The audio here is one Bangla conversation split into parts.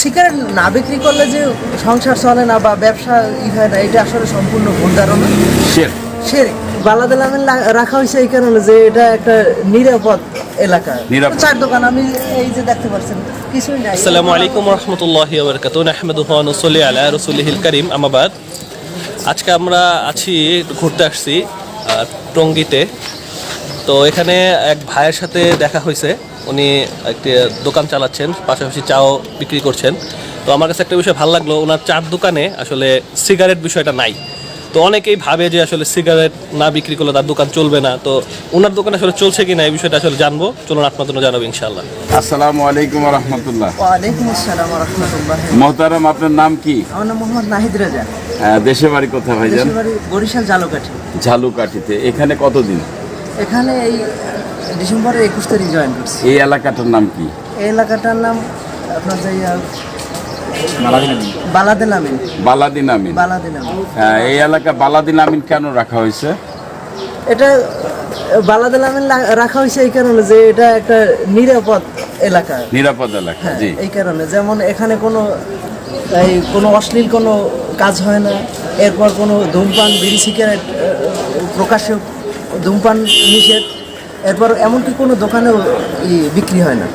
সিগারেট না বিক্রি করলে যে সংসার চলে না বা ব্যবসা হয় না, এটা আসলে সম্পূর্ণ ভুল ধারণা। শিরক বালাদে লামিন রাখা হয়েছে এই কারণে যে এটা একটা নিরাপদ এলাকা। চার দোকান আমি এই যে দেখতে পাচ্ছেন কিছুই নাই। আসসালামু আলাইকুম ওয়া রাহমাতুল্লাহি ওয়া বারাকাতুহু। নাহমাদুহু ওয়া নুসাল্লি আলা রাসূলিহিল কারীম, আম্মা বাদ। আজকে আমরা ঘুরতে আসছি টঙ্গীতে। তো এখানে এক ভাইয়ের সাথে দেখা হয়েছে, উনি একটি দোকান চালাচ্ছেন, পাশাপাশি চাও বিক্রি করছেন। তো আমার কাছে একটা বিষয় ভালো লাগলো, ওনার চার দোকানে আসলে সিগারেট বিষয়টা নাই। তো অনেকেই ভাবে যে আসলে সিগারেট না বিক্রি করলে তার দোকান চলবে না। তো ওনার দোকান আসলে চলছে কিনা এই বিষয়টা আসলে জানবো, চলুন আপনার জন্য জানাবো ইনশাআল্লাহ। আসসালামু আলাইকুম ওয়া রাহমাতুল্লাহ। ওয়া আলাইকুম আসসালাম ওয়া রাহমাতুল্লাহ। মুহতারাম, আপনার নাম কি? আমার নাম মোহাম্মদ নাহিদ রাজা। দেশে বাড়ি কোথায় ভাইজান? দেশে বাড়ি বরিশাল ঝালুকাঠি। ঝালুকাঠিতে। এখানে কতদিন? এখানে এই ডিসেম্বরের 21 তারিখ জয়েন করছি। এই এলাকাটার নাম কি? এই এলাকাটার নাম আপনার বালাদিন আমিন। বালাদিন আমিন। বালাদিন আমিন। এই এলাকা বালাদিন আমিন কেন রাখা হয়েছে? এটা বালাদিন আমিন রাখা হয়েছে এই কারণে যে এটা একটা নিরাপদ এলাকা। নিরাপদ এলাকা, জি। এই কারণে যেমন এখানে কোনো অশ্লীল কোনো কাজ হয় না, এরপর কোনো ধূমপান বিড়ি সিগারেট প্রকাশ্যে ধূমপান নিষেধ, এরপর এমনকি কোনো দোকানেও বিক্রি হয় না।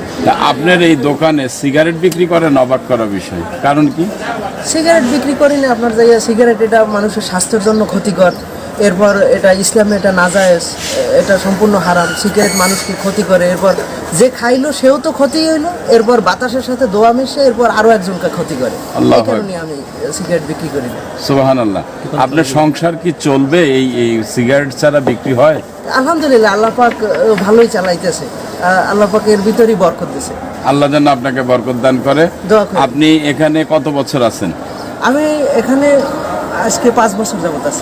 আপনার এই দোকানে সিগারেট বিক্রি করেন, অবাক করা বিষয়, কারণ কি? সিগারেট বিক্রি করি না আপনার সিগারেট এটা মানুষের স্বাস্থ্যের জন্য ক্ষতিকর, এরপর এটা ইসলামে এটা নাজায়েজ, এটা সম্পূর্ণ হারাম। সিগারেট মানুষকে ক্ষতি করে, এরপর যে খাইলো সেও তো ক্ষতি হইলো, এরপর বাতাসের সাথে দোয়া মিশে এরপর আরো একজনকে ক্ষতি করে। এই কারণে আমি সিগারেট বিক্রি করি না। সুবহানাল্লাহ। আপনার সংসার কি চলবে এই সিগারেট ছাড়া? বিক্রি হয়? আলহামদুলিল্লাহ, আল্লাহ পাক ভালোই চালাইতেছে, আল্লাহ পাক এর ভিতরই বরকত দিয়েছে। আল্লাহ যেন আপনাকে বরকত দান করে। আপনি এখানে কত বছর আছেন? আমি এখানে আজকে 5 বছর যাবত আছি।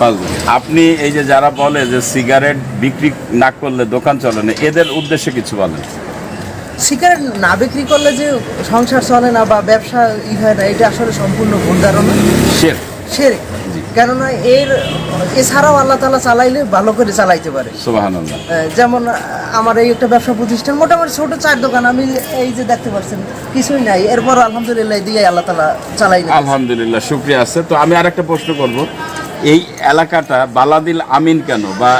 আপনি এই যে যারা বলে যে সিগারেট বিক্রি না করলে দোকান চলে না, এদের উদ্দেশ্যে কিছু বলেন? সিগারেট না বিক্রি করলে যে সংসার চলে না বা ব্যবসা হয় না, এটা আসলে সম্পূর্ণ ভুল ধারণা। শিরক। কেননা এছাড়াও আল্লাহ তাআলা চালাইলে ভালো করে চালাইতে পারে। সুবহানাল্লাহ। যেমন আমার এই একটা ব্যবসা প্রতিষ্ঠান, মোটামুটি ছোট 4 দোকান আমি এই যে দেখতে পাচ্ছেন কিছুই নাই, এরপর আলহামদুলিল্লাহ দিয়ে আল্লাহ তাআলা চালাই। আলহামদুলিল্লাহ, শুকরিয়া আছে। তো আমি আরেকটা প্রশ্ন করব, এই এলাকাটা বালাদিল আমিন কেন বা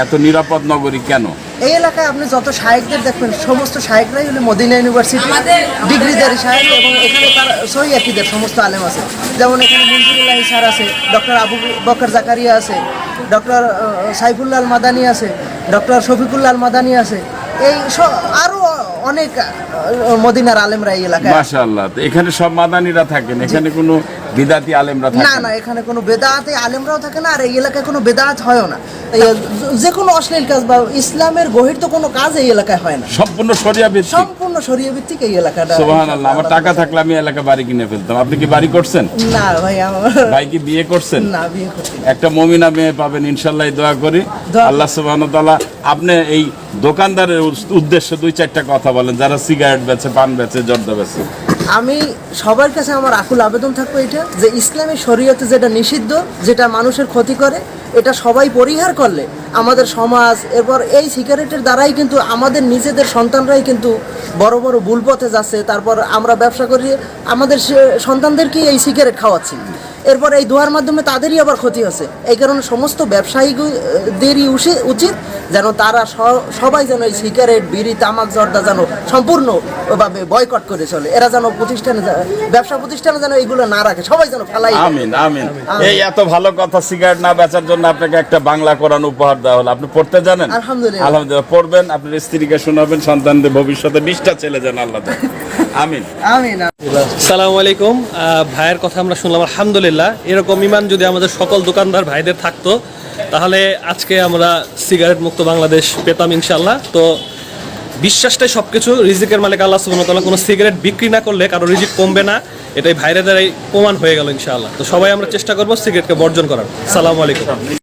এত নিরাপদ নগরী কেন? এই এলাকায় আপনি যত শায়েখদের দেখবেন সমস্ত শায়েখরাই হলো মদিনা ইউনিভার্সিটি ডিগ্রিধারী শায়েখ, এবং এখানে তার সহি আকীদার সমস্ত আলেম আছে। যেমন এখানে মনজুরুল্লাহ স্যার আছে, ডক্টর আবু বকর জাকারিয়া আছে, ডক্টর সাইফুল্লাহ আল মাদানী আছে, ডক্টর শফিকুল্লাহ আল মাদানী আছে, এই আরো অনেক মদিনার আলেমরা এই এলাকায়। মাশাআল্লাহ। এখানে সব মাদানীরা থাকেন, এখানে কোনো বিদাতি আলেমরা থাকে না? না, এখানে কোনো বেদাতে আলেমরাও থাকে না, আর এই এলাকায় কোনো বেদাত হয়ও না। যে কোনো অশ্লীল কাজ বা ইসলামের বহির্ভূত কোনো কাজ এই এলাকায় হয় না, সম্পূর্ণ শরিয়া ভিত্তিক। সম্পূর্ণ শরিয়া ভিত্তিক এই এলাকাটা। সুবহানাল্লাহ। আমার টাকা থাকলে আমি এলাকা বাড়ি কিনে ফেলতাম। আপনি কি বাড়ি করছেন? না ভাই, ভাই কি বিয়ে করছেন? না, বিয়ে করছি। একটা মুমিনা মেয়ে পাবেন ইনশাআল্লাহ, দোয়া করি আল্লাহ সুবহানাহু ওয়া তাআলা। আপনি এই দোকানদারের উদ্দেশ্যে 2-4টা কথা বলেন, যারা সিগারেট বেচে, পান বেচে, জর্দা বেচে। আমি সবার কাছে আমার আকুল আবেদন থাকবে এটা, যে ইসলামী শরীয়তে যেটা নিষিদ্ধ, যেটা মানুষের ক্ষতি করে, এটা সবাই পরিহার করলে আমাদের সমাজ, এরপর এই সিগারেটের দ্বারাই কিন্তু আমাদের নিজেদের সন্তানরাই কিন্তু বড় বড় ভুল পথে যাচ্ছে। তারপর আমরা ব্যবসা করি, আমাদের সন্তানদেরকেই এই সিগারেট খাওয়াচ্ছি, এরপর এই ধোয়ার মাধ্যমে তাদেরই আবার ক্ষতি হচ্ছে। এই কারণে সমস্ত ব্যবসায়ীদেরই উচিত যেন তারা সবাই যেন এই সিগারেট, বিড়ি, তামাক, জর্দা যেন সম্পূর্ণভাবে বয়কট করে চলে। এরা যেন ব্যবসা প্রতিষ্ঠানে যেন এইগুলো না রাখে, সবাই যেন ফেলাই। আমিন আমিন। এই এত ভালো কথা, সিগারেট না বেচার জন্য আপনাকে একটা বাংলা কোরআন উপহার দেওয়া হলো। আপনি পড়তে জানেন? আলহামদুলিল্লাহ। আলহামদুলিল্লাহ। পড়বেন, আপনার স্ত্রীকে শোনাবেন, সন্তানদের ভবিষ্যতে 20টা ছেলে যেন আল্লাহ দেন। আমিন আমিন। আসসালামু আলাইকুম। ভাইয়ের কথা আমরা শুনলাম, আলহামদুলিল্লাহ। এরকম ইমান যদি আমাদের সকল দোকানদার ভাইদের থাকতো, তাহলে আজকে আমরা সিগারেট মুক্ত বাংলাদেশ পেতাম ইনশাআল্লাহ। তো বিশ্বাসটাই সবকিছু। রিজিকের মালিক আল্লাহ সুবহানাহু ওয়া তাআলা। কোনো সিগারেট বিক্রি না করলে কারো রিজিক কমবে না, এটাই ভাইদের দ্বারাই প্রমাণ হয়ে গেল ইনশাআল্লাহ। তো সবাই আমরা চেষ্টা করবো সিগারেটকে বর্জন করার। আসসালামু আলাইকুম।